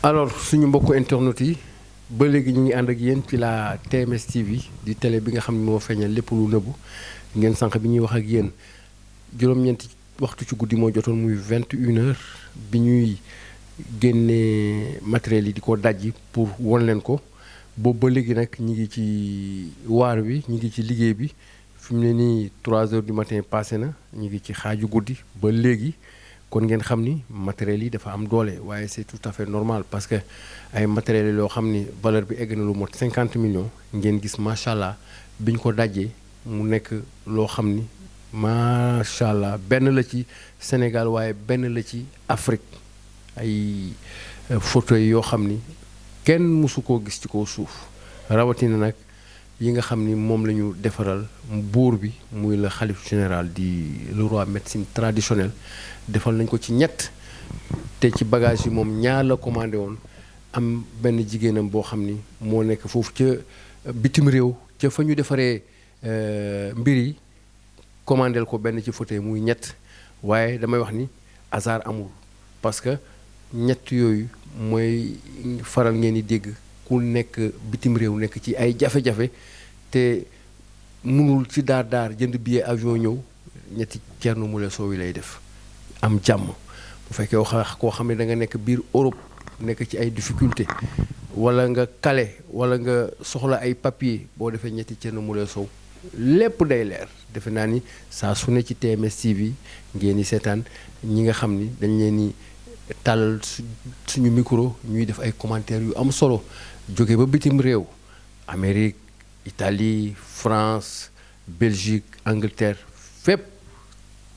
alors suñu mbokku internet yi ba léegi ñu ngi ànd ak yéen ci la TMS TV di télé bi nga xam ne moo feeñal lépp lu nëbbu ngeen sànq bi ñuy wax ak yéen juróom-ñeenti waxtu ci guddi moo jotoon muy 21h bi ñuy génnee matériel yi di ko dajji pour won leen ko boobu ba léegi nag ñi ngi ci waar wi ñi ngi ci liggéey bi fi mu ne nii 3h du matin passé na ñi ngi ci xaaju guddi ba léegi. kon ngeen xam ni matériel yi dafa am doole waaye c'est tout à fait normal parce que ay matériel yoo xam ni valeur bi egg na lu mot 50 millions ngeen gis macha allah bi ñu ko dajjee mu nekk loo xam ni macha allah benn la ci Sénégal waaye benn la ci Afrique ay fauteuil yoo xam ni kenn mësu koo gis ci kaw suuf rawatina nag yi nga xam ni moom la ñu defaral buur bi muy le xalif général di le roi médecine traditionnelle defal nañ ko ci ñett te ci bagage yi moom ñaar la commandé woon am benn jigéenam boo xam ni moo nekk foofu ca bitim réew ca fa ñu defaree mbir yi commandeel ko benn ci fauteuil muy ñett waaye damay wax ni hasard amul parce que ñett yooyu mooy faral ngeen di dégg ku nekk bitim réew nekk ci ay jafe-jafe te mënul ci daar jënd billet avion ñëw ñetti Thierno Moule Sow yi lay def am jàmm bu fekkee koo xam ne da nga nekk biir Europe nekk ci ay difficulté wala nga kale wala nga soxla ay papier boo defee ñetti Thierno Moule Sow lépp day leer defe naa ni saa su ne ci TMS TV ngeen di seetaan ñi nga xam ni dañ leen ni tàllal suñu micro ñuy def ay commentaires yu am solo jóge ba bitim réew Amérique Italie France Belgique Angleterre fépp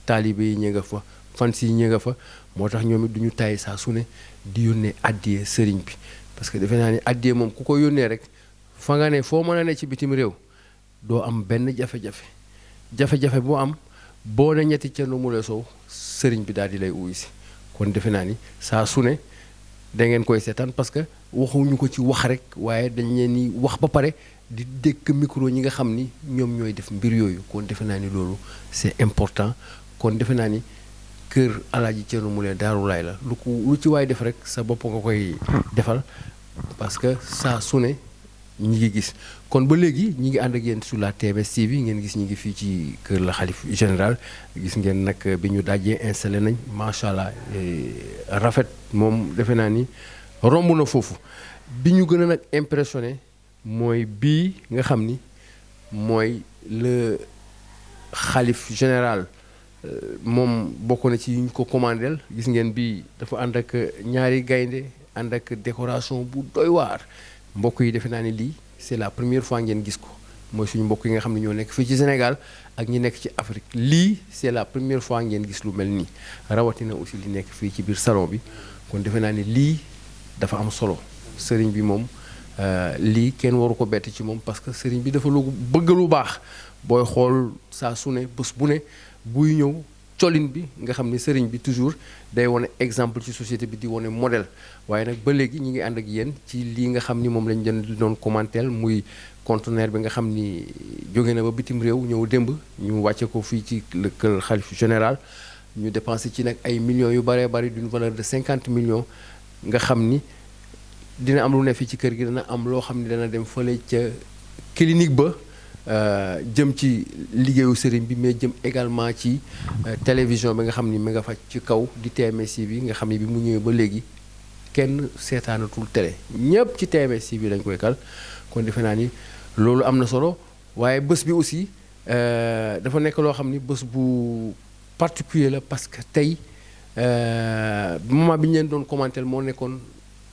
taalibe yi ñë nga fa fans yi ñë nga fa moo tax ñoom it duñu tàyyi saa su ne di yónnee addiyee sëriñ bi parce que defe naa ni addiyee moom ku ko yónnee rek fa nga ne foo mën a ne ci bitim réew doo am benn jafe-jafe boo am boo ne ñetti Thierno Moule Sow sëriñ bi daal di lay uyu si kon defe naa ni saa su ne da ngeen koy seetaan parce que waxuñu ko ci wax rek waaye dañ leen ni wax ba pare di dëkk micro ñi nga xam ni ñoom ñooy def mbir yooyu kon defe naa ni loolu c'est important kon defe naa ni kër Alaaji Thierno Moule Darou Laye la lu ci waay def rek sa bopp nga koy defal parce que saa su ne ñi ngi gis kon ba léegi ñi ngi ànd ak yéen sur la TMS TV ngeen gis ñi ngi fii ci kër la xalif général gis ngeen nag bi ñu dajjee installé nañ macha allah rafet moom defe naa ni romb na foofu bi ñu gën a nag impressionné mooy bii nga xam ni mooy le xalif général moom bokk na ci yu ñu ko commandeel gis ngeen bii dafa ànd ak ñaari gaynde ànd ak décoration bu doy waar mbokk yi defe naa ni lii c'est la première fois ngeen gis ko mooy suñu mbokk yi nga xam ne ñoo nekk fii ci Sénégal ak ñi nekk ci Afrique lii c'est la première fois ngeen gis lu mel nii rawatina aussi li nekk fii ci biir salon bi kon defe naa ni lii dafa am solo sëriñ bi moom lii kenn waru ko bett ci moom parce que sëriñ bi dafa lu bëgg lu baax booy xool saa su ne bés bu ne buy ñëw colin bi nga xam ne sëriñ bi toujours day wane exemple ci société bi di wane modèle waaye nag ba léegi ñi ngi ànd ak yéen ci lii nga xam ni moom lañ doon commenter muy conteneur bi nga xam ni jóge na ba bitim réew ñëw démb ñu wàcce ko fii ci le kër xalif général ñu dépensé ci nag ay millions yu bëree bëri d'une valeur de 50 millions nga xam ni dina am lu ne fii ci kër gi dana am loo xam ni dana dem fële ca clinique ba jëm ci liggéeyu sëriñ bi mais jëm également ci télévision bi nga xam ni mi nga fa ci kaw di TMS bi nga xam ni bi mu ñëwee ba léegi kenn seetaanatul télé ñëpp ci TMS bi lañ koy kal kon defe naa ni loolu am na solo waaye bés bi aussi dafa nekk loo xam ni bés bu particulier la parce que tey moment bi ñu leen doon commenter moo nekkoon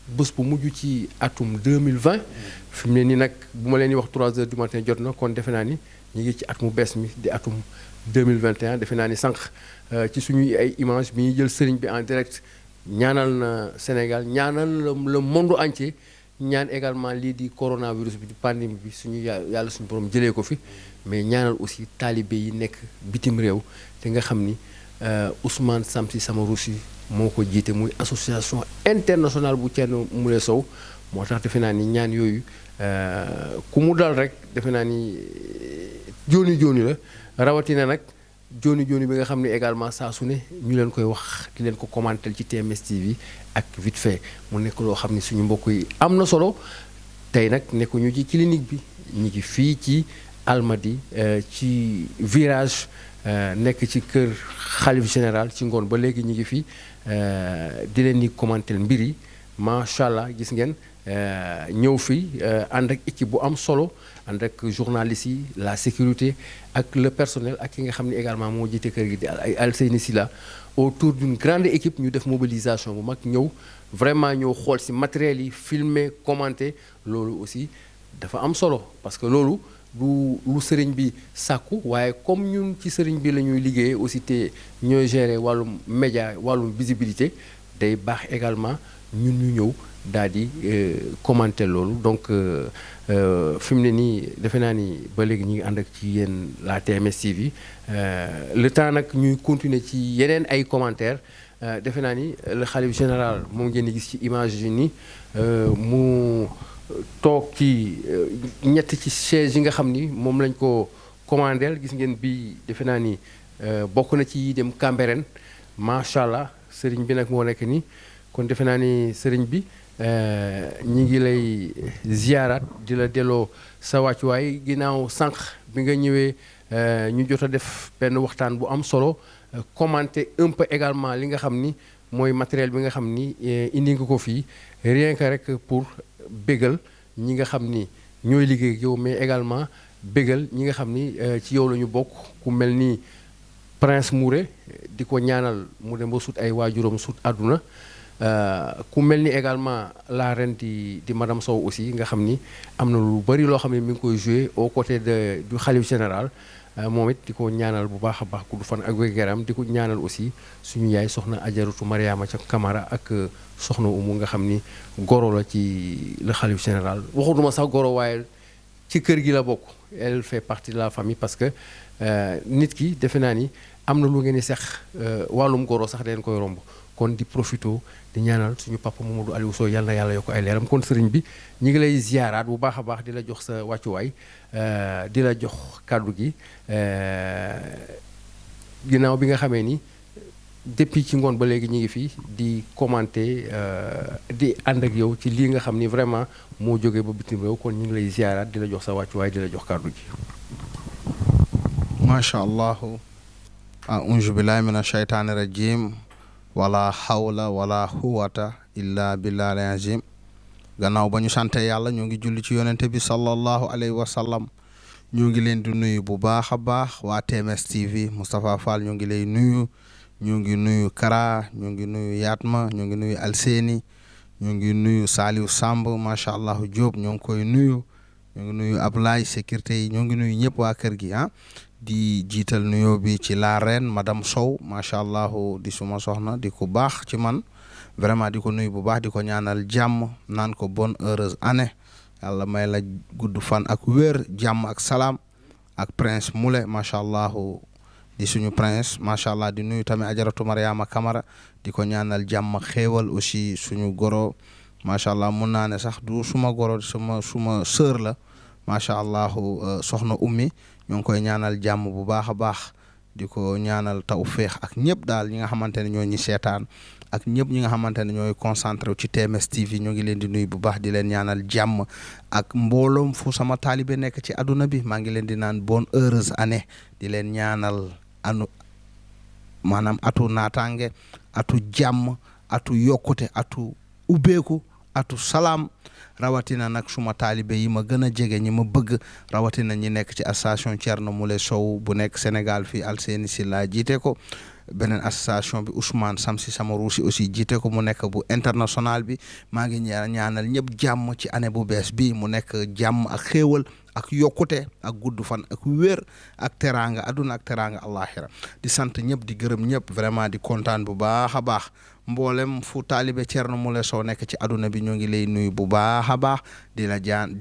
bés bu mujj ci atum 2020 fi mu ne nii nag bu ma leen di wax 3 heures du matin jot na kon defe naa ni ñu ngi ci at mu bees mi di atum 2021 defe naa ni sànq ci suñuy ay image bi ñuy jël sëriñ bi en direct ñaanal na Sénégal ñaanal le monde entier ñaan également lii di coronavirus bi di pandémie bi suñu yàlla suñu borom jëlee ko fi mais ñaanal aussi taalibe yi nekk bitim réew te nga xam ni Ousmane Samsi Samarousi moo ko jiite muy association internationale bu Thierno Moule Sow moo tax defe naa ni ñaan yooyu ku mu dal rek defe naa ni jooni la rawatina nag joni bi nga xam ne également saa su ne ñu leen koy wax di leen ko commenter ci TMS TV ak vite fait mu nekk loo xam ne suñu mbokk yi am na solo tey nag nekkuñu ci clinique bi ñu ngi fii ci Almadies ci virage nekk ci kër xalif général ci ngoon ba léegi ñu ngi fii di leen di commenter mbir yi macha allah gis ngeen ñëw fii ànd ak équipe bu am solo ànd ak journalistes yi la sécurité ak le personnel ak ki nga xam ne également moo jiite kër gi di Alseyni Sila autour d'une grande équipe ñu def mobilisation bu mag ñëw vraiment ñëw xool ci matériel yi filmer commenter loolu aussi dafa am solo parce que loolu lu sëriñ bi sàkku waaye comme ñun ci sëriñ bi la ñuy liggéeyee aussi te ñooy gérer wàllum média wàllum visibilité day baax également ñun ñu ñëw daal di commenter loolu donc fi mu ne nii defe naa ni ba léegi ñu ngi ànd ak ci yéen la TMS TV le temps nag ñuy continuer ci yeneen ay commentaires defe naa ni le khalife général moom ngeen di gis ci image yi ni mu toog ci ñett ci chaise yi nga xam ni moom lañ ko commandeel gis ngeen bi defe naa ni bokk na ci dem Cambérène macha allah sëriñ bi nag moo nekk nii kon defe naa ni sëriñ bi ñi ngi lay ziyaaraat di la delloo sa wàccuwaay ginnaaw sànq bi nga ñëwee ñu jot a def benn waxtaan bu am solo commenter un peu également li nga xam ni mooy matériel bi nga xam ni indi nga ko fii rien que rek pour bégal ñi nga xam ni ñooy liggéey ak yow mais également bégal ñi nga xam ni ci yow la ñu bokk ku mel ni Prince Mouré di ko ñaanal mu dem ba sut ay waajuram sut àdduna ku mel ni également la reine di madame Sow aussi nga xam ni am na lu bari loo xam ne mi ngi koy jouer aux côtés du khalife général moom it di ko ñaanal bu baax a baax gudd fan ak wér-gu-yaram di ko ñaanal aussi suñu yaay soxna Ajaratu Mariama ca Camara ak soxna Umu nga xam ni goro la ci le khalife général waxutuma sax goro waaye ci kër gi la bokk elle fait partie de la famille parce que nit ki defe naa ni am na lu ngeen di seq wàllum goro sax dañ koy romb kon di profito di ñaanal suñu papa Mamadou Aliou Sow yàlla na yàlla yokk ay leeram kon sëriñ bi ñi ngi lay ziyaaraat bu baax a baax di la jox sa wàccuwaay di la jox kàddu gi ginnaaw bi nga xamee ni depuis ci ngoon ba léegi ñu ngi fii di commenter di ànd ak yow ci lii nga xam ni vraiment moo jógee ba bitim réew kon ñu ngi lay ziyaaraat di la jox sa wàccuwaay di la jox kàddu gi macha allah a'uuzu billahi mina shaytaani rajim wala hawla wala huwata illa billahi azim gannaaw ba ñu sante yàlla ñoo ngi julli ci yonente bi sallallahu alayhi wa sallam ñoo ngi leen di nuyu bu baax a baax waa TMS TV Moustapha Fall ñoo ngi lay nuyu ñoo ngi nuyu Kara ñoo ngi nuyu Yatma ñoo ngi nuyu Alseni ñoo ngi nuyu Saliou Samb macha allah Diop ñoo ngi koy nuyu ñoo ngi nuyu Ablaye sécurité yi ñoo ngi nuyu ñëpp waa kër gi di jiital nuyoo bi ci la reine madame Sow macha allah di suma soxna di ko baax ci man vraiment di ko nuyu bu baax di ko ñaanal jàmm naan ko bonne heureuse année yàlla may la gudd fan ak wér jàmm ak salaam ak prince Moulé macha allah di suñu prince macha allah di nuyu tamit Ajaratu Mariama Camara di ko ñaanal jàmm ak xéewal aussi suñu goro macha allah mun naa ne sax du suma goro suma sœur la macha allah soxna ummi ñoo ngi koy ñaanal jàmm bu baax a baax di ko ñaanal tawféex ak ñëpp daal ñi nga xamante ne ñoo ñi seetaan ak ñëpp ñi nga xamante ne ñooy concentré ci TMS TV ñoo ngi leen di nuyu bu baax di leen ñaanal jàmm ak mbooloom fu sama taalibe nekk ci àdduna bi maa ngi leen di naan bonne heureuse année di leen ñaanal maanaam atu naataange atu jàmm atu yokkute atu ubbeeku atu salaam rawatina nag suma taalibe yi ma gën a jege ñi ma bëgg rawatina ñi nekk ci association Thierno Moule Sow bu nekk Sénégal fii Alseyni Silla jiite ko beneen association bi Ousmane Samsi Samarousi aussi jiite ko mu nekk bu international bi maa ngi ñaanal ñëpp jàmm ci année bu bees bi mu nekk jàmm ak xéewal ak yokkute ak gudd fan ak wér ak teraanga aduna ak teraanga àllaaxira di sant ñëpp di gërëm ñëpp vraiment di kontaan bu baax a baax mboolem fu taalibe Thierno Moule Sow nekk ci aduna bi ñoo ngi lay nuyu bu baax a baax di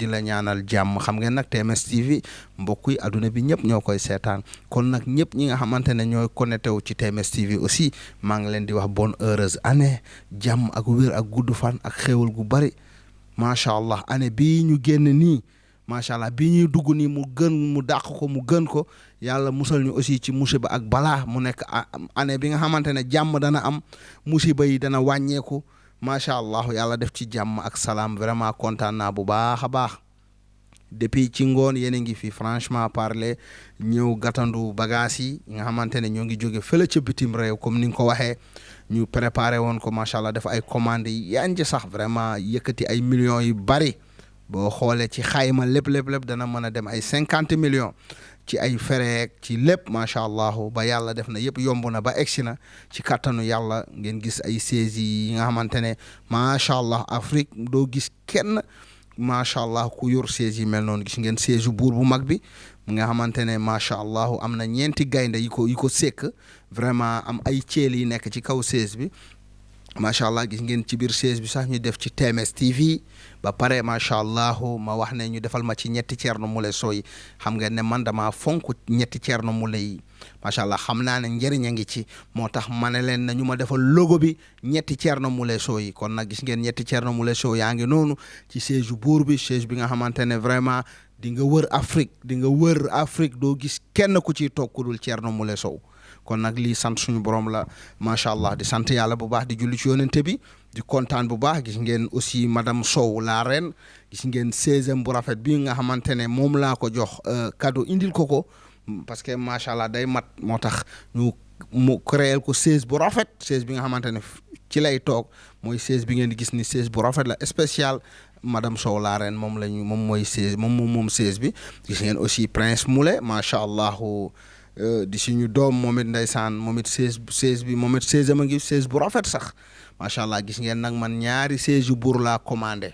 la ñaanal jàmm xam ngeen nag TMS TV mbokk yi aduna bi ñëpp ñoo koy seetaan kon nag ñëpp ñi nga xamante ne ñooy connecté wu ci TMS TV aussi maa ngi leen di wax bonne heureuse année jàmm ak wér ak gudd fan ak xéewal gu bari macha allah année bii ñu génn nii macha allah bii ñuy dugg nii mu dàq ko mu gën ko yàlla musal ñu aussi ci musiba ak balaa mu nekk année bi nga xamante ne jàmm dana am musiba yi dana wàññeeku macha allah yàlla def ci jàmm ak salaam vraiment kontaan naa bu baax a baax. depuis ci ngoon yéen a ngi fi franchement parler ñëw gàttandu bagages yi nga xamante ne ñoo ngi jóge fële ca bitim réew comme ni nga ko waxee ñu préparé woon ko macha allah def ay commandes yi yanj sax vraiment yëkkati ay millions yu bari boo xoolee ci xayma lépp dana mën a dem ay 50 millions ci ay fereek ci lépp macha allah ba yàlla def na yëpp yomb na ba egsi na ci kattanu yàlla ngeen gis ay saisies yi nga xamante ne macha allah Afrique doo gis kenn. macha allah ku yor siège yi mel noonu gis ngeen siège buur bu mag bi nga xamante ne macha allah am na ñeenti gaynde yi ko sekk vraiment am ay ceel yi nekk ci kaw siège bi macha allah gis ngeen ci biir siège bi sax ñu def ci TMS TV ba pare macha allah ma wax ne ñu defal ma ci ñetti Thierno Moule Sow yi xam ngeen ne man dama fonk ñetti Thierno Moule yi macha allah xam naa ne njëriñ a ngi ci moo tax ma ne leen na ñu ma defal logo bi ñetti Thierno Moule Sow yi kon nag gis ngeen ñetti Thierno Moule Sow yaa ngi noonu ci siège buur bi siège bi nga xamante ne vraiment di nga wër Afrique doo gis kenn ku ciy toog ku dul Thierno Moule Sow kon nag lii sant suñu borom la macha allah di sant yàlla bu baax di julli ci yonente bi di kontaan bu baax gis ngeen aussi madame Sow la reine gis ngeen 16e bu rafet bi nga xamante ne moom laa ko jox cadeau indil ko parce que macha allah day mat moo tax mu créer ko 16 bu rafet 16 bi nga xamante ne ci lay toog mooy 16 bi ngeen di gis ni 16 bu rafet la spécial madame Sow la reine moom mooy 16 moom 16 bi gis ngeen aussi Prince Moule macha allah. di suñu doom moom it ndeysaan moom it 16 bi moom it 16 ma ngi 16 bu rafet sax macha allah gis ngeen nag man ñaari 16 yu buur laa commandé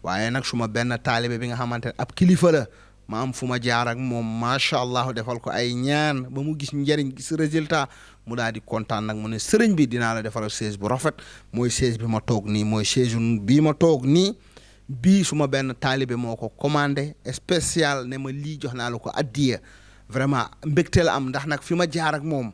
waaye nag suma benn taalibe bi nga xamante ne ab kilifa la ma am fu ma jaar ak moom macha allah defal ko ay ñaan ba mu gis njëriñ gis résultat mu daal di kontaan nag mu ne sëriñ bi dinaa la defaral 16 bu rafet mooy 16 bi ma toog nii mooy 16 bii ma toog nii bii suma benn taalibe moo ko commandé spécial ne ma lii jox naa la ko addiya vraiment mbégte la am ndax nag fi ma jaar ak moom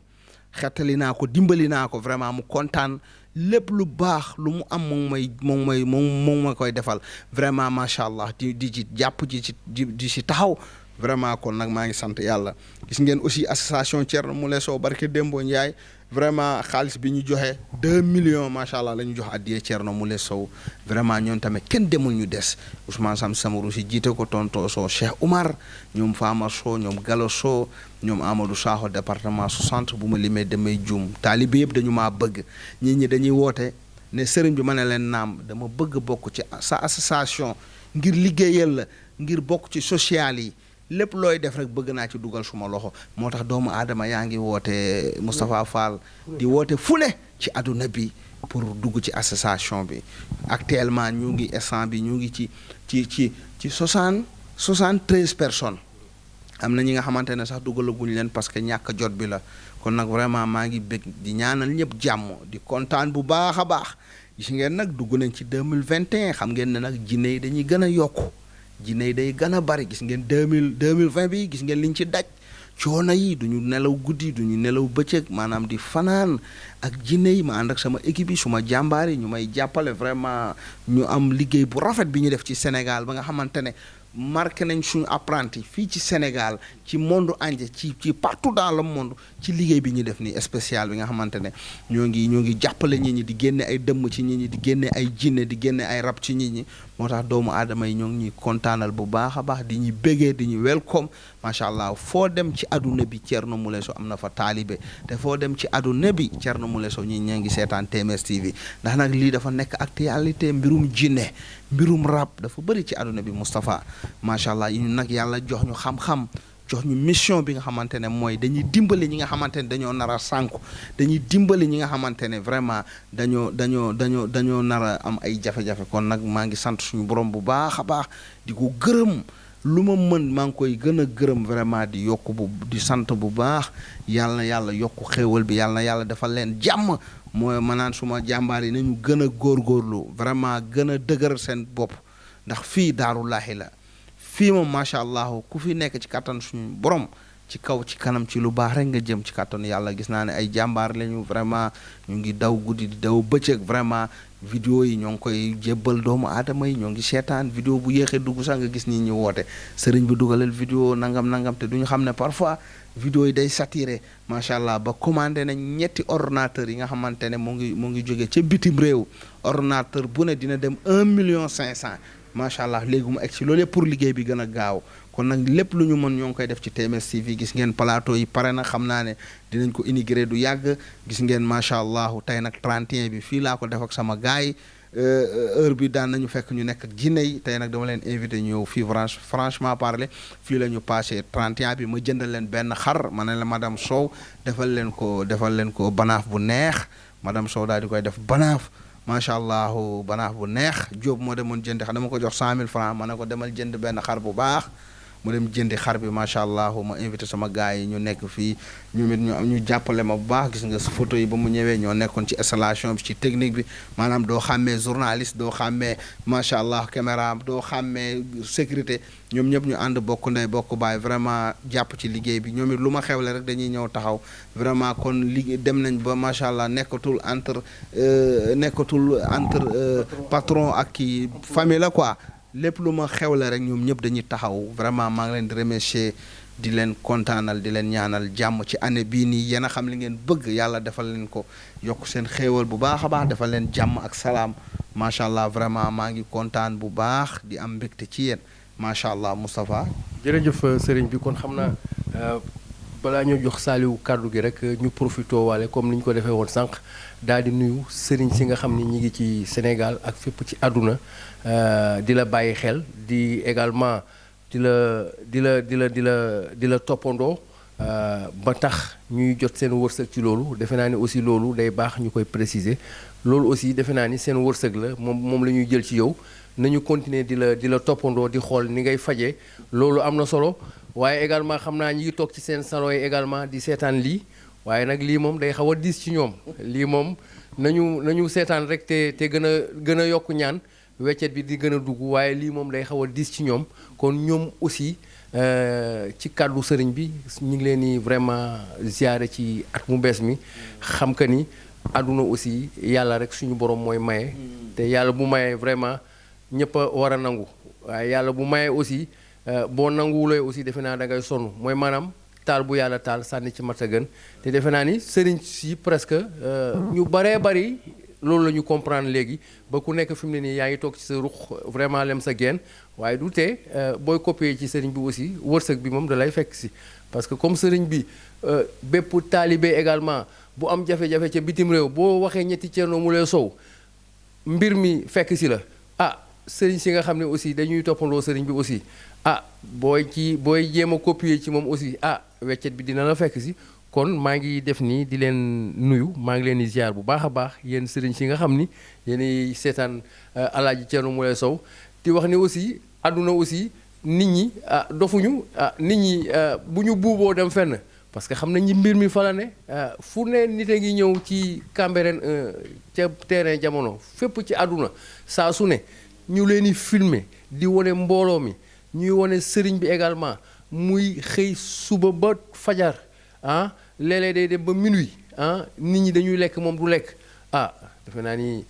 xettali naa ko dimbali naa ko vraiment mu kontaan lépp lu baax lu mu am moom ma koy defal vraiment macha allah di ci jàpp di ci taxaw vraiment kon nag maa ngi sant yàlla gis ngeen aussi association Thierno Moule Sow barke Dembo Ndiaye vraiment xaalis bi ñu joxe 2 millions macha allah la ñu jox addiyee Thierno Moule Sow vraiment ñoom tamit kenn demul ñu des Ousmane Sam Samarou si jiite ko tonto Sow Cheikh Oumar ñoom Fama Sow ñoom Gallo Sow ñoom Amadou Sakho département 60 bu ma limee damay juum taalibe yëpp dañu maa bëgg ñi dañuy woote ne sëriñ bi ma ne leen naam dama bëgg bokk ci sa association ngir liggéeyal la ngir bokk ci social yi lépp looy def rek bëgg naa ci dugal suma loxo moo tax doomu aadama yaa ngi woote Moustapha Fall di woote fu ne ci àdduna bi pour dugg ci association bi actuellement ñu ngi instant bi ñu ngi ci 73 personnes am na ñi nga xamante ne sax dugalaguñ leen parce que ñàkk jot bi la kon nag vraiment maa ngi bëgg di ñaanal ñëpp jàmm di kontaan bu baax a baax gis ngeen nag dugg nañ ci 2021 xam ngeen ne nag jinne yi dañuy gën a yokku jinne yi day gën a bari gis ngeen 2020 bi gis ngeen liñ ci daj coono yi duñu nelaw guddi duñu nelaw bëccëg maanaam di fanaan ak jinne yi ma ànd ak sama équipe yi suma jàmbaar yi ñu may jàppale vraiment ñu am liggéey bu rafet bi ñu def ci Sénégal ba nga xamante ne marqué nañ suñu apprenti fii ci Sénégal ci monde entier ci partout dans le monde ci liggéey bi ñu def nii spécial bi nga xamante ne ñoo ngi jàppale nit ñi di génne ay dëmm ci nit ñi di génne ay jinne di génne ay rab ci nit ñi moo tax doomu aadama yi ñoo ngi ñuy kontaanal bu baax a baax di ñuy bégee di ñu welcome macha allah foo dem ci àdduna bi Thierno Moule Sow am na fa taalibe te foo dem ci àdduna bi Thierno Moule Sow ñi ngi seetaan TMS TV ndax nag lii dafa nekk actualité mbirum jinne mbirum rab dafa bëri ci àdduna bi Moustapha macha allah ñu nag yàlla jox ñu xam-xam jox ñu mission bi nga xamante ne mooy dañuy dimbali ñi nga xamante ne dañoo nar a sànku dañuy dimbali ñi nga xamante ne vraiment dañoo nar a am ay jafe-jafe kon nag maa ngi sant suñu borom bu baax a baax di ko gërëm lu ma mën maa ngi koy gën a gërëm vraiment di yokk di sant bu baax yàlla na yàlla yokku xéewal bi yàlla na yàlla defal leen jàmm mooy manaan suma jàmbaar yi nañu gën a góorgóorlu vraiment gën a dëgër seen bopp ndax fii daarullaahi la fii moom macha allah ku fi nekk ci kàttan suñu borom ci kaw ci kanam ci lu baax rek nga jëm ci kàttan yàlla gis naa ne ay jàmbaar lañu vraiment ñu ngi daw guddi di daw bëccëg vraiment vidéo yi ñoo ngi koy jébbal doomu aadama yi ñoo ngi seetaan vidéo bu yéexee dugg sax nga gis nit ñi woote sëriñ bi dugalal vidéo nangam te duñu xam ne parfois vidéo yi day saturé macha allah ba commandé nañ ñetti ordinateur yi nga xamante ne mu ngi jóge ca bitim réew ordinateur bu ne dina dem 1,5 million macha allah léegi mu egg si loolu yëpp pour liggéey bi gën a gaaw kon nag lépp lu ñu mën ñoo ngi koy def ci TMS TV gis ngeen plateau yi pare na xam naa ne dinañ ko intégré du yàgg gis ngeen macha allah tey nag 31 bi fii laa ko def ak sama gars yi heure bi daan nañu fekk ñu nekk ak jinne yi tey nag dama leen invité ñëw fii franchement parler fii la ñu passé 31 bi ma jëndal leen benn xar ma ne la madame Sow defal leen ko banaaf bu neex madame Sow daal di koy def banaaf macha allah banaaf bu neex Diop moo demoon jëndi xar dama ko jox 100 000 francs ma ne ko demal jënd benn xar bu baax mu dem jëndi xar bi macha allah ma invité sama gars yi ñu nekk fii ñu jàppale ma bu baax gis nga photo yi ba mu ñëwee ñoo nekkoon ci installation bi ci technique bi maanaam doo xàmmee journaliste doo xàmmee macha allah caméra doo xàmmee sécurité ñoom ñëpp ñu ànd bokk ndey bokk baay vraiment jàpp ci liggéey bi ñoom it lu ma xewle rek dañuy ñëw taxaw vraiment kon liggéey dem nañ ba macha allah nekkatul entre patron ak kii famille la quoi. lépp lu ma xewle rek ñoom ñëpp dañuy taxaw vraiment maa ngi leen di remercier di leen kontaanal di leen ñaanal jàmm ci année bii nii yéen a xam li ngeen bëgg yàlla defal leen ko yokk seen xéewal bu baax a baax defal leen jàmm ak salaam macha allah vraiment maa ngi kontaan bu baax di am mbégte ci yéen macha allah Moustapha. jërëjëf sëriñ bi kon xam naa balaa ñu jox Saliou kàddu gi rek ñu profité waale comme ni ñu ko defee woon sànq daal di nuyu sëriñ si nga xam ni ñi ngi ci Sénégal ak fépp ci àdduna di la bàyyi xel di également di la toppandoo ba tax ñuy jot seen wërsëg ci loolu defe naa ni aussi loolu day baax ñu koy préciser loolu aussi defe naa ni seen wërsëg la moom la ñuy jël ci yow nañu continuer di la toppandoo di xool ni ngay fajee loolu am na solo waaye également xam naa ñi ngi toog ci seen salon yi également di seetaan lii waaye nag lii moom day xaw a diis ci ñoom lii moom nañu seetaan rek te gën a yokk ñaan weccet bi di gën a dugg waaye lii moom day xaw a diis ci ñoom kon ñoom aussi ci kàddu sëriñ bi ñu ngi leen di vraiment ziare ci at mu bees mi xam que ni àdduna aussi yàlla rek suñu borom mooy maye te yàlla bu mayee vraiment ñëpp a war a nangu waaye yàlla bu mayee aussi boo nanguwulee aussi defe naa da ngay sonn mooy maanaam taal bu yàlla taal sànni ci mat a gën te defe naa ni sëriñ si presque ñu baree bari loolu la ñu comprendre léegi ba ku nekk fi mu ne nii yaa ngi toog ci sa ruq vraiment lem sa geen waaye du tee booy copier ci sëriñ bi aussi wërsëg bi moom da lay fekk si parce que comme sëriñ bi bépp taalibe également bu am jafe-jafe ca bitim réew boo waxee ñetti Thierno Moule Sow mbir mi fekk si la sëriñ si nga xam ne aussi dañuy toppandoo sëriñ bi aussi booy jéem a copier ci moom aussi weccet bi dina la fekk si kon maa ngi def nii di leen nuyu maa ngi leen di ziar bu baax a baax yéen sëriñ si nga xam ni yéenay seetaan alaaji Thierno Moule Sow di wax ni aussi àdduna aussi nit ñi dofuñu nit ñi bu ñu buuboo dem fenn parce que xam nañ ñi mbir mi fa la ne fu ne nit a ngi ñëw ci Cambérène ca terrain jamono fépp ci àdduna saa su ne ñu leen di filmer di wane mbooloo mi ñuy wane sëriñ bi également muy xëy suba ba fajar léeg-léeg day dem ba minuit nit ñi dañuy lekk moom du lekk defe naa ni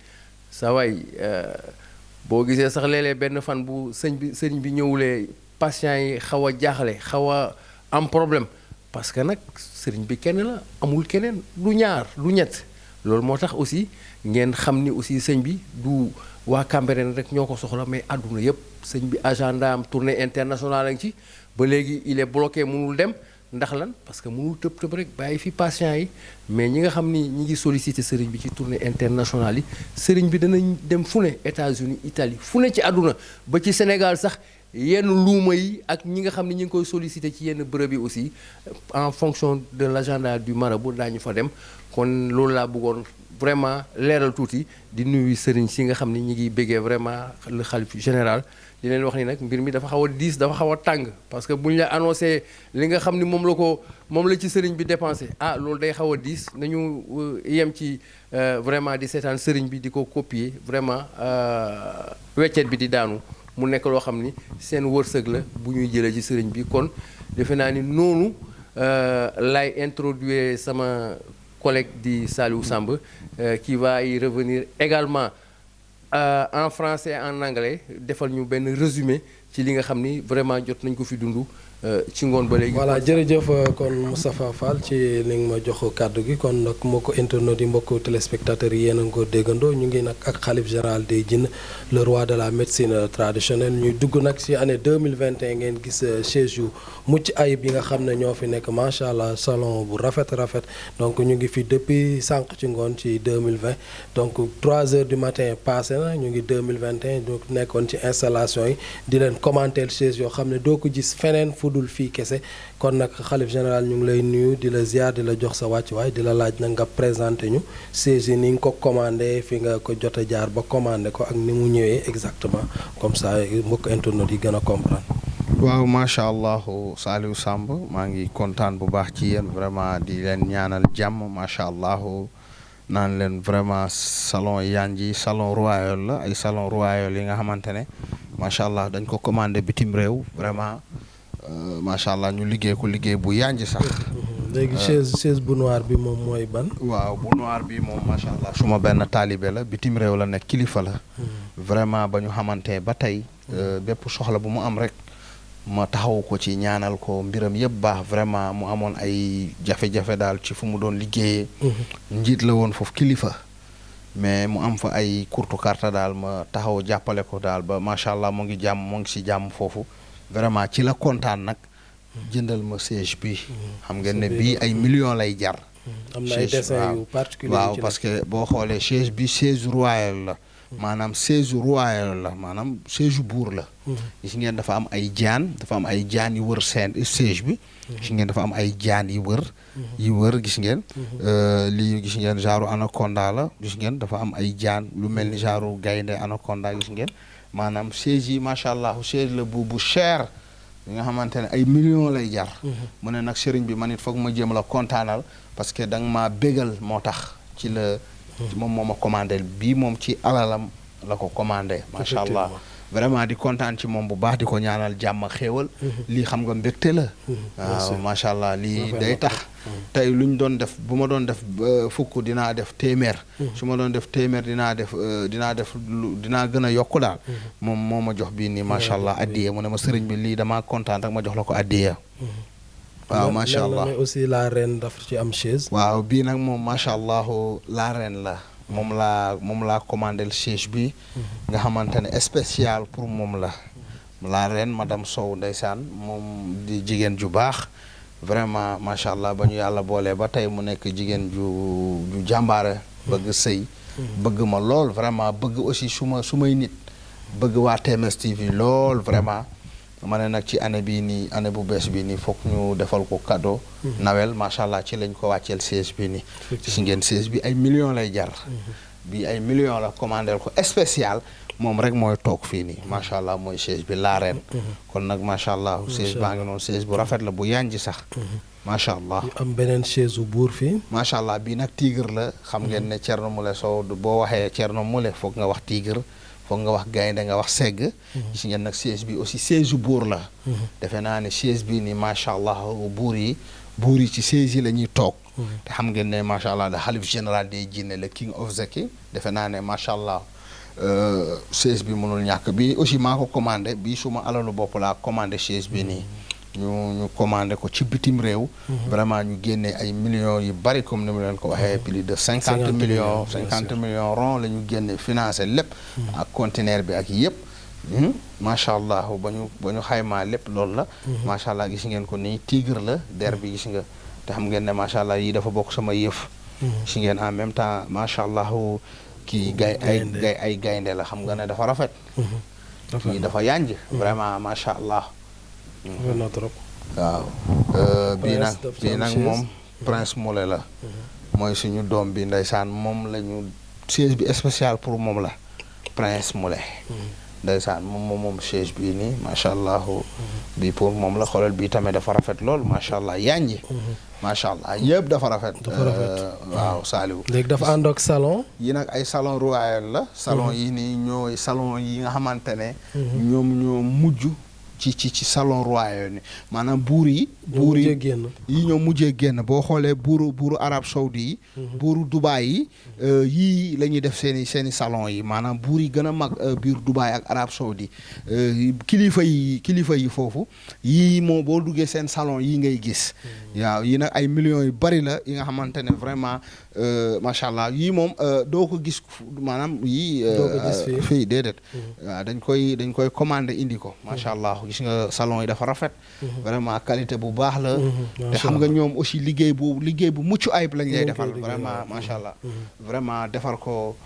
sa waay boo gisee sax léeg-léeg benn fan bu sëriñ bi ñëwulee patient yi xaw a jaaxle xaw a am problème parce que nag sëriñ bi kenn la amul keneen du ñaar du ñett loolu moo tax aussi ngeen xam ni aussi sëñ bi du waa Cambérène rek ñoo ko soxla mais àdduna yëpp sëñ bi agenda am tournée internationale lañ ci ba léegi il est bloqué mënul dem ndax lan parce que mënul tëb rek bàyyi fi patient yi mais ñi nga xam ni ñi ngi sollicité sëriñ bi ci tournée internationale yi sëriñ bi danañ dem fu ne États-Unis Italie fu ne ci àdduna ba ci Sénégal sax yenn luuma yi ak ñi nga xam ne ñi ngi koy sollicité ci yenn bërëb yi aussi en fonction de l'agenda du marabout daañu fa dem kon loolu laa bëggoon vraiment leeral tuuti di nuyu sëriñ si nga xam ne ñi ngi béggee vraiment le xalif général di leen wax ni nag mbir mi dafa xaw a diis dafa xaw a tàng parce que bu ñu la annoncé li nga xam ni moom la ci sëriñ bi dépensé loolu day xaw a diis nañu yem ci vraiment di seetaan sëriñ bi di ko copier vraiment weccet bi di daanu mu nekk loo xam ni seen wërsëg la bu ñuy jëlee ci sëriñ bi kon defe naa ni noonu lay introduire sama collègue di Saliou Samb qui va y revenir également en français et en anglais defal ñu benn résumé ci li nga xam ni vraiment jot nañ ko fi dund ci ngoon ba léegi. voilà jërëjëf kon Moustapha Fall ci li nga ma jox kàddu gi kon nag mbokku internautes yi mbokku téléspectateurs yi yéen a ngi ko déggandoo ñu ngi nag ak xalif général des Djinns le roi de la médecine traditionnelle ñuy dugg nag ci année 2021 ngeen gis chaise yu mucc ayib yi nga xam ne ñoo fi nekk macha allah salon bu rafet donc ñu ngi fi depuis sànq ci ngoon ci 2020 donc 3 heures du matin passé na ñu ngi 2021 donc nekkoon ci installation yi di leen commenter chaise yoo xam ne doo ko gis feneen dul fii kese kon nag xalif général ñu ngi lay nuyu di la ziar di la jox sa wàccuwaay di la laaj na nga présenté ñu chaise ni nga ko commandé fi nga ko jot a jaar ba commandé ko ak ni mu ñëwee exactement comme ça mbokk internet yi gën a comprendre. waaw macha allah Saliou Samb maa ngi kontaan bu baax ci yéen vraiment di leen ñaanal jàmm macha allah naan leen vraiment salon Yandji salon royal la ay salon royal yi nga xamante ne macha allah dañ ko commandé bitim réew vraiment. macha allah ñu liggéey ko liggéey bu yànji sax. léegi chaise bu noir bi moom mooy ban. waaw bu noir bi moom macha allah suma benn taalibe la bitim réew la nekk kilifa la. vraiment ba ñu xamante ba tey. bépp soxla bu mu am rek ma taxawu ko ci ñaanal ko mbiram yëpp baax vraiment mu amoon ay jafe-jafe daal ci fu mu doon liggéeyee. njiit la woon foofu kilifa. mais mu am fa ay kurtu karta daal ma taxaw jàppale ko daal ba macha allah mu ngi si jàmm foofu. vraiment ci la kontaan nag jëndal ma siège bi xam ngeen ne bii ay millions lay jar. am na ay dessin yu particulier waaw parce que boo xoolee siège bi siège royal la. maanaam siège royal la maanaam siège buur la. gis ngeen dafa am ay jaan yu wër siège bi. gis ngeen dafa am ay jaan yu wër gis ngeen. lii gis ngeen genre anaconda la gis ngeen dafa am ay jaan lu mel ni genre gaynde anaconda gis ngeen. maanaam siège yi macha allah siège la bu cher yi nga xamante ne ay millions lay jar. mu ne nag sëriñ bi man it foog ma jéem la kontaanal parce que da nga maa bégal moo tax ci la. moom moo ma commandé bii moom ci alalam la ko commandé. macha allah vraiment di kontaan ci moom bu baax di ko ñaanal jàmm ak xéewal. lii xam nga mbégte la. waaw macha allah lii day tax. tey lu ñu doon def bu ma doon def fukk dinaa def téeméer. su ma doon def téeméer dinaa gën a yokku daal. moom moo ma jox bii nii macha allah addiya mu ne ma sëriñ bi lii damaa kontaan rek ma jox la ko addiya. waaw macha allah mais aussi la reine dafa ci am chaise. waaw bii nag moom macha allah la reine la. moom laa commandé siège bi. nga xamante ne spécial pour moom la. la reine madame Sow ndeysaan moom di jigéen ju baax. vraiment macha allah ba ñu yàlla boolee ba tey mu nekk jigéen ju jàmbaare. bëgg sëy. bëgg ma lool vraiment bëgg aussi sumay nit. bëgg waa TMS TV lool vraiment. ma ne nag ci année bii nii année bu bees bii nii foog ñu defal ko cadeau. Nawel macha allah ci lañ ko wàcceel siège bi nii. ci ngeen siège bi ay millions lay jar. bi ay millions la commandé ko spécial moom rek mooy toog fii nii macha allah mooy siège bi la reine. kon nag macha allah siège baa ngi noonu siège bu rafet la bu yànji sax. macha allah am beneen chaise bu buur fii. macha allah bii nag tigre la xam ngeen ne Thierno Moule Sow boo waxee Thierno Moule foog nga wax tigre. foog nga wax gaynde nga wax segg. gis ngeen nag siège bi aussi siège bu buur la. defe naa ne siège bi nii macha allah buur yi ci siège yi la ñuy toog. te xam ngeen ne macha allah le xalif général des Djinns le king of the king defe naa ne macha allah siège bi mënul ñàkk bi aussi maa ko commandé bii suma alalu bopp laa commandé siège bi nii. ñu commandé ko ci bitim réew. vraiment ñu génnee ay millions yu bari comme ni mu leen ko waxee plus de 50 millions rond la ñu génne financé lépp. ak conteneur bi ak yëpp. macha allah ba ñu xaymaa lépp loolu la. macha allah gis ngeen ko nii tigre la der bi gis nga te xam ngeen ne macha allah yii dafa bokk sama yëf. gis ngeen en même temps macha allah kii ay gaynde la xam nga ne dafa rafet. kii dafa yànj vraiment macha allah. waaw bii nag moom Prince Moulé la. mooy suñu doom bi ndeysaan moom la ñu siège bi spécial pour moom la Prince Moulé. ndeysaan moom siège bii nii macha allah. bii pour moom la xoolal bii tamit dafa rafet lool macha allah yànji. macha allah yëpp dafa rafet. waaw Saliou. léegi dafa ànd ak salon. yi nag ay salon royal la. salon yi nii ñooy salon yi nga xamante ne. ñoom ñoo mujj. ci salon royal ni maanaam buur yi ñoo mujjee génn boo xoolee buuru arab saoudi yi buuru Dubaï yi yii la ñuy def seeni salon yi maanaam buur yi gën a mag biir Dubaï ak arab saoudi kilifa yi foofu yii moom boo duggee seen salon yi ngay gis waaw yii nag ay millions yu bari la yi nga xamante ne vraiment macha allah yii moom doo ko gis maanaam yii fii déedéet waaw dañ koy commandé indi ko macha allah gis nga salon yi dafa rafet vraiment qualité bu baax la te xam nga ñoom aussi liggéey bu mucc ayib lañ lay defal vraiment macha allah vraiment defar ko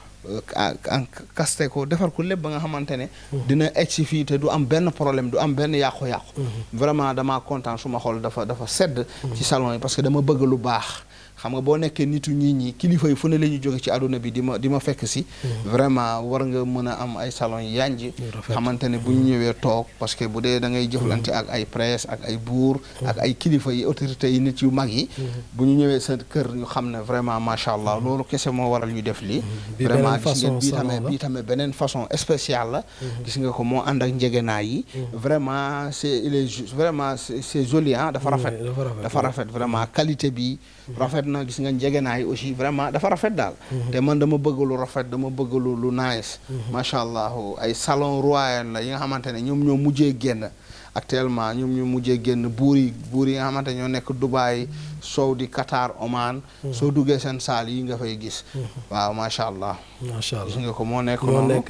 kaste ko defar ko lépp ba nga xamante ne dina egg si fii te du am benn problème du am benn yàqu-yàqu vraiment damaa kontaan suma xol dafa sedd ci salon yi parce que dama bëgg lu baax xam nga boo nekkee nitu ñi kilifa yi fu ne la ñu jóge ci àdduna bi di ma fekk si vraiment war nga mën a am ay salon yi yanj xamante ne bu ñu ñëwee toog parce que bu dee da ngay jëflante ak ay presse ak ay buur ak ay kilifa yi autorités yi nit yu mag yi bu ñu ñëwee sa kër ñu xam ne vraiment macha allah loolu kese moo waral ñu def lii vraiment gis ngeen bii tamit beneen façon spéciale la gis nga ko moo ànd ak njegenaay yi vraiment c'est joli dafa rafet vraiment qualité bi rafet na gis nga njegenaay aussi vraiment dafa rafet daal te man dama bëgg lu rafet dama bëgg lu nice macha allah ay salon royal la yi nga xamante ne ñoom ñoo mujjee génn actuellement ñoom ñoo mujjee génn buur yi nga xamante ne ñoo nekk Dubaï Saudi Qatar Oman soo duggee seen saal yi nga fay gis waaw macha allah gis nga ko moo nekk noonu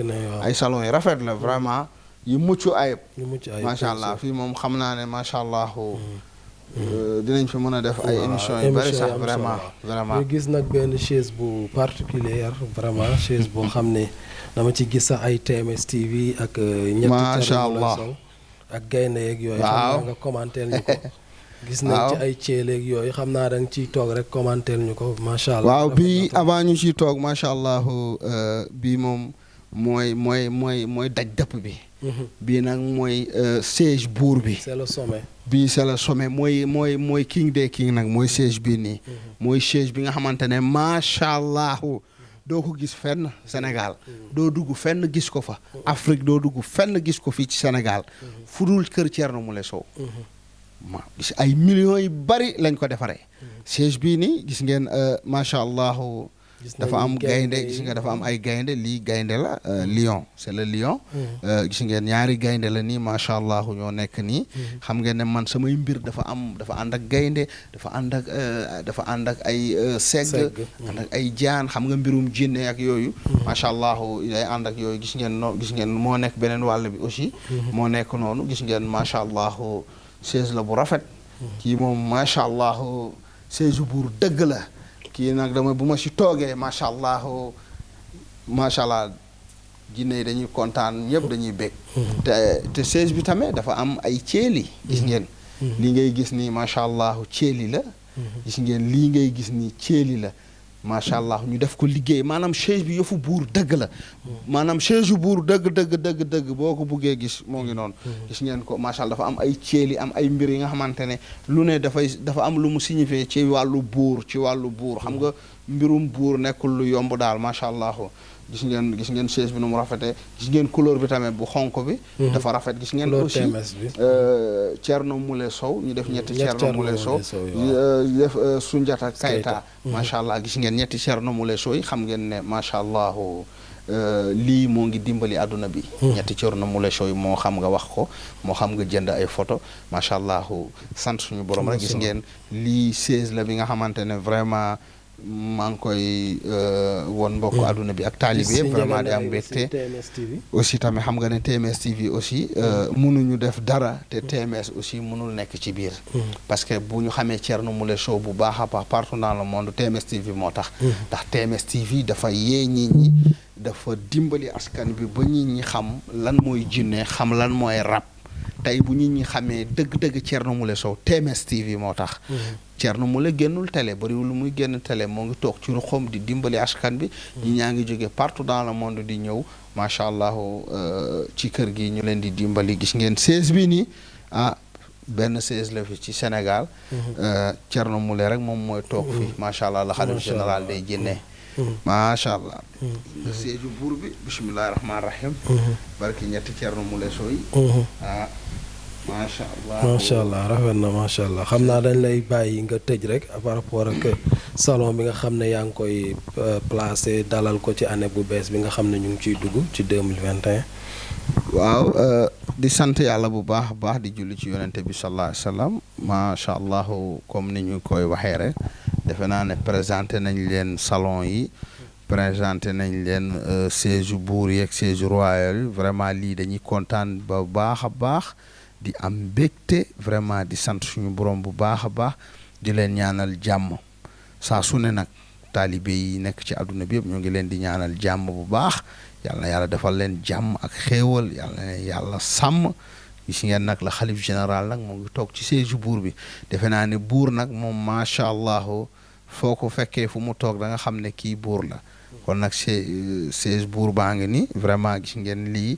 ay salon yi rafet la vraiment yu mucc ayib macha allah fii moom xam naa ne macha allah dinañ fi mën a def ay émissions yu bari sax vraiment ñu gis nag benn chaise bu particulière vraiment chaise boo xam ne dama ci gis sax ay TMS TV ak ñetti macha allah ak gaynde yeeg yooyu xam naa nga commenter ñu ko gis nañ ci ay ceeleeg yooyu xam naa da nga ciy toog rek commenter ñu ko macha allah waaw bii avant ñu ciy toog macha allah bii moom mooy daj dëpp bi bii nag mooy siège buur bi c'est le sommet bii c'est le sommet mooy king des king nag mooy siège bii nii mooy siège bi nga xamante ne macha allah doo ko gis fenn Sénégal doo dugg fenn gis ko fa Afrique doo dugg fenn gis ko fii ci Sénégal fu dul kër Thierno Moule Sow ma gis ay millions yu bari lañ ko defaree siège bii nii gis ngeen macha allah dafa am gaynde gis nga dafa am ay gaynde lii gaynde la lion c'est le lion gis ngeen ñaari gaynde la nii macha allah ñoo nekk nii xam ngeen ne man samay mbir dafa ànd ak gaynde dafa ànd ak ay segg ànd ak ay jaan xam nga mbirum jinne ak yooyu macha allah day ànd ak yooyu gis ngeen moo nekk beneen wàll bi aussi moo nekk noonu gis ngeen macha allah chaise la bu rafet kii moom macha allah chaise buur dëgg la kii nag bu ma si toogee macha allah jinne yi dañuy kontaan ñëpp dañuy bég te chaise bi tamit dafa am ay ceeli gis ngeen li ngay gis nii macha allah ceeli la gis ngeen lii ngay gis nii ceeli la macha allah ñu def ko liggéey maanaam chaise bi yëfu buur dëgg la maanaam chaise buur dëgg boo ko buggee gis moo ngi noonu gis ngeen ko macha allah dafa am ay ceeli am ay mbir yi nga xamante ne lu ne dafa am lu mu signifié ci wàllu buur xam nga mbirum buur nekkul lu yomb daal macha allah gis ngeen chaise bi nu mu rafetee gis ngeen couleur bi tamit bu xonk bi dafa rafet gis ngeen aussi Thierno Moule Sow ñu def ñetti Thierno Moule Sow def Soundiata Keita macha allah gis ngeen ñetti Thierno Moule Sow yi xam ngeen ne macha allah lii moo ngi dimbali àdduna bi ñetti Thierno Moule Sow yi moo xam nga wax ko moo xam nga jënd ay photo macha allah sant suñu borom rek gis ngeen lii chaise la bi nga xamante ne vraiment maa ngi koy woon mbokk àdduna bi ak taalibe yëpp vraiment di am mbégte aussi tamit xam nga ne TMS TV aussi mënuñu def dara te TMS aussi mënul nekk ci biir parce que bu ñu xamee Thierno Moule Sow bu baax a baax partout dans le monde TMS TV moo tax ndax TMS TV dafa yee nit ñi dafa dimbali askan bi ba nit ñi xam lan mooy jinne xam lan mooy rab tey bu nit ñi xamee dëgg-dëgg Thierno Moule Sow TMS TV moo tax Thierno Moule génnul télé bariwul lu muy génn télé moo ngi toog ci ruxam di dimbali askan bi ñi ñaa ngi jóge partout dans le monde di ñëw macha allah ci kër gi ñu leen di dimbali gis ngeen chaise bi nii benn chaise la fi ci Sénégal Thierno Moule rek moom mooy toog fi macha allah la xalif général day jénnee macha allah siège buur bi bismillahi rahmaani rahim barki ñetti Thierno Moule Sow yi macha allah rafet na macha allah xam naa dañ lay bàyyi nga tëj rek par rapport ak salon bi nga xam ne yaa ngi koy placé dalal ko ci année bu bees bi nga xam ne ñu ngi ciy dugg ci 2021. waaw di sant yàlla bu baax a baax di julli ci yonente bi sallallahu alayhi wa sallam macha allah comme ni ñu koy waxee rek defe naa ne présenté nañ leen salon yi présenté nañ leen siège buur yeeg siège royal yi vraiment lii dañuy kontaan ba baax a baax di am mbégte vraiment di sant suñu borom bu baax a baax di leen ñaanal jàmm saa su ne nag taalibe yi nekk ci àdduna bi yëpp ñu ngi leen di ñaanal jàmm bu baax yàlla na yàlla defal leen jàmm ak xéewal yàlla na yàlla sàmm gis ngeen nag la xalif général nag moo ngi toog ci siège buur bi defe naa ne buur nag moom macha allah foo ko fekkee fu mu toog da nga xam ne kii buur la kon nag siège buur baa ngi ni vraiment gis ngeen lii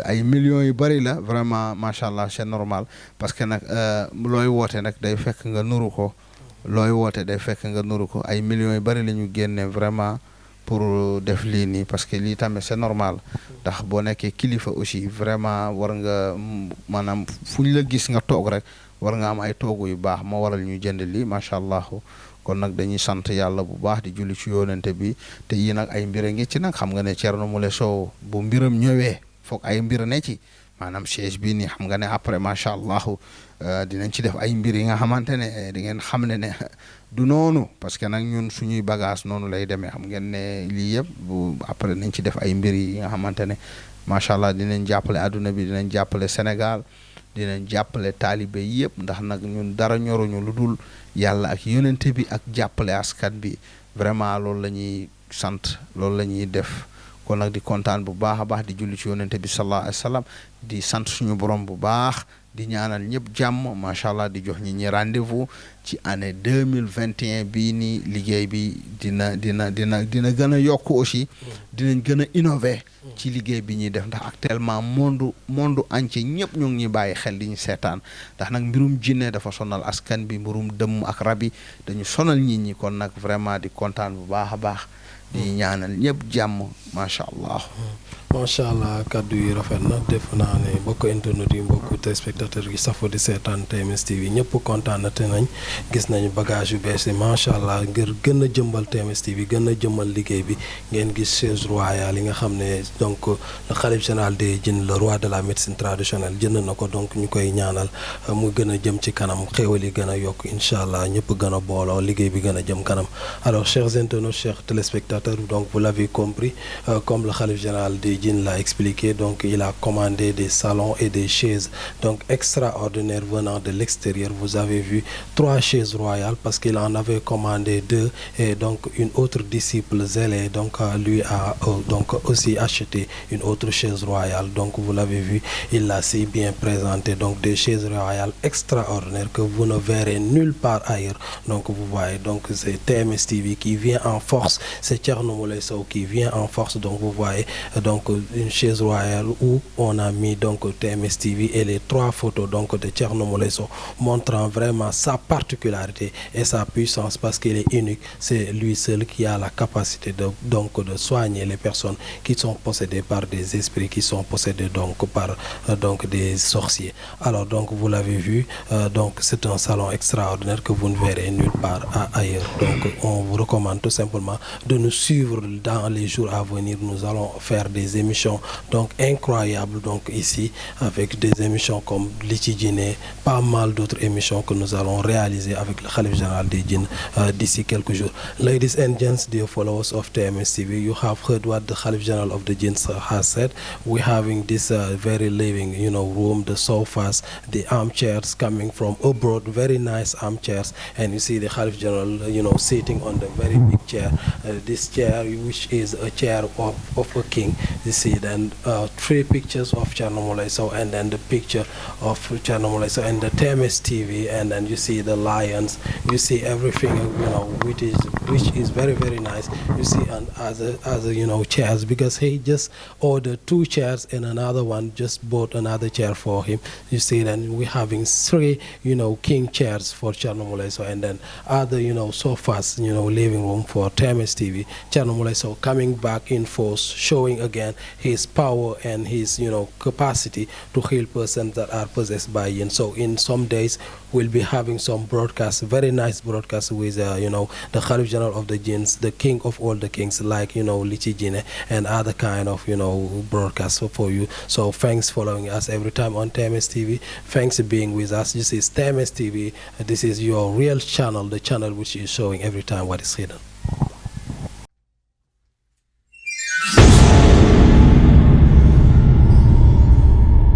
ay millions yu bari la vraiment macha allah c'est normal parce que nag looy woote nag day fekk nga nuru ko looy woote day fekk nga nuru ko ay millions yu bari la ñu génne vraiment pour def lii nii parce que lii tamit c'est normal ndax boo nekkee kilifa aussi vraiment war nga maanaam fu ñu la gis nga toog rek war nga am ay toogu yu baax moo waral ñu jënd lii macha allah kon nag dañuy sant yàlla bu baax di julli ci yonente bi te yii nag ay mbir a ngi ci nag xam nga ne Thierno Moule Sow bu mbiram ñëwee foog ay mbir ne ci maanaam siège bii nii xam nga ne après macha allah dinañ ci def ay mbir yi nga xamante ne di ngeen xam ne du noonu parce que nag ñun suñuy bagage noonu lay demee xam ngeen ne lii yëpp bu après nañ ci def ay mbir yi nga xamante ne macha allah dinañ jàppale adduna bi dinañ jàppale Sénégal dinañ jàppale taalibe yëpp ndax nag ñun dara ñoruñu lu dul yàlla ak yonente bi ak jàppale askan bi vraiment loolu la ñuy sant loolu la ñuy def kon nag di kontaan bu baax a baax di julli ci yonente bi sallallahu alayhi wa sallam di sant suñu borom bu baax di ñaanal ñëpp jàmm macha allah di jox ñi rendez-vous ci année 2021 bii nii liggéey bi dina gën a yokk aussi dinañ gën a innover ci liggéey bi ñuy def ndax actuellement monde entier ñëpp ñu ngi ñuy bàyyi xel di ñu seetaan ndax nag mbirum jinne dafa sonal askan bi mbirum dëmm ak rab yi dañu sonal nit ñi kon nag vraiment di kontaan bu baax a baax di ñaanal ñëpp jàmm macha allah. macha allah kaddu yi rafet na def naa ne mbokk internet yi mbokk téléspectateur yi safo di seetaan TMS TV ñëpp kontaanate nañ gis nañu bagage yu bees yi macha allah ngir gën a jëmbal TMS TV gën a jëmmal liggéey bi ngeen gis chaise royale yi nga xam ne donc le khalife général des djinns le roi de la médecine traditionnelle jënd na ko donc ñu koy ñaanal mu gën a jëm ci kanam xéewal yi gën a yokk incha allah ñëpp gën a booloo liggéey bi gën a jëm kanam alors chers internautes chers téléspectateurs donc vous l'avez compris comme le khalife général des djinns l'a expliqué, donc il a commandé des salons et des chaises donc extraordinaires venant de l'extérieur. Vous avez vu 3 chaises royales parce qu'il en avait commandé 2 et donc une autre disciple zélé donc lui a donc aussi acheté une autre chaise royale. Donc vous l'avez vu, il l'a si bien présenté, donc des chaises royales extraordinaires que vous ne verrez nulle part ailleurs. Donc vous voyez, donc c'est TMS TV qui vient en force, c'est Thierno Moule Sow qui vient en force. Donc vous voyez donc une chaise royale où on a mis donc TMS TV et les 3 photos donc de Thierno Moule Sow montrant vraiment sa particularité et sa puissance parce qu'il est unique. C'est lui seul qui a la capacité de soigner les personnes qui sont possédées par des esprits, qui sont possédées donc par des sorciers. Alors donc vous l'avez vu, donc c'est un salon extraordinaire que vous ne verrez nulle part ailleurs. Donc on vous recommande tout simplement de nous suivre dans les jours à venir. Nous allons faire des émissions donc incroyables donc ici avec des émissions comme Litidjiné, pas mal d'autres émissions que nous allons réaliser avec le Khalife général des djinns d'ici quelques jours. Ladies and gents, dear followers of TMS TV, you have heard what the Khalife general of the jinns has said. We're having this very living room, the sofas, the armchairs coming from abroad, very nice armchairs, and you see the Khalife general sitting on the very big chair, this chair which is a chair of a king. You see then 3 pictures of Thierno Moule Sow and then the picture of Thierno Moule Sow and the TMS TV, and then you see the lions, you see everything which is which is very, very nice. You see, and other chairs, because he just ordered 2 chairs and another one just bought another chair for him. You see, then we're having 3, king chairs for Thierno Moulay Sow, and then other, sofas, living room for TMS TV. Thierno Moulay Sow coming back in force, showing again his power and his, capacity to heal persons that are possessed by yin. So in some days, we'll be having some broadcasts, very nice broadcasts with, the Khalif General of the Jinns, the king of all the kings, like, Lichi Jine, and other kind of, broadcasts for you. So thanks following us every time on TMS TV. Thanks for being with us. This is TMS TV. This is your real channel, the channel which is showing every time what is hidden.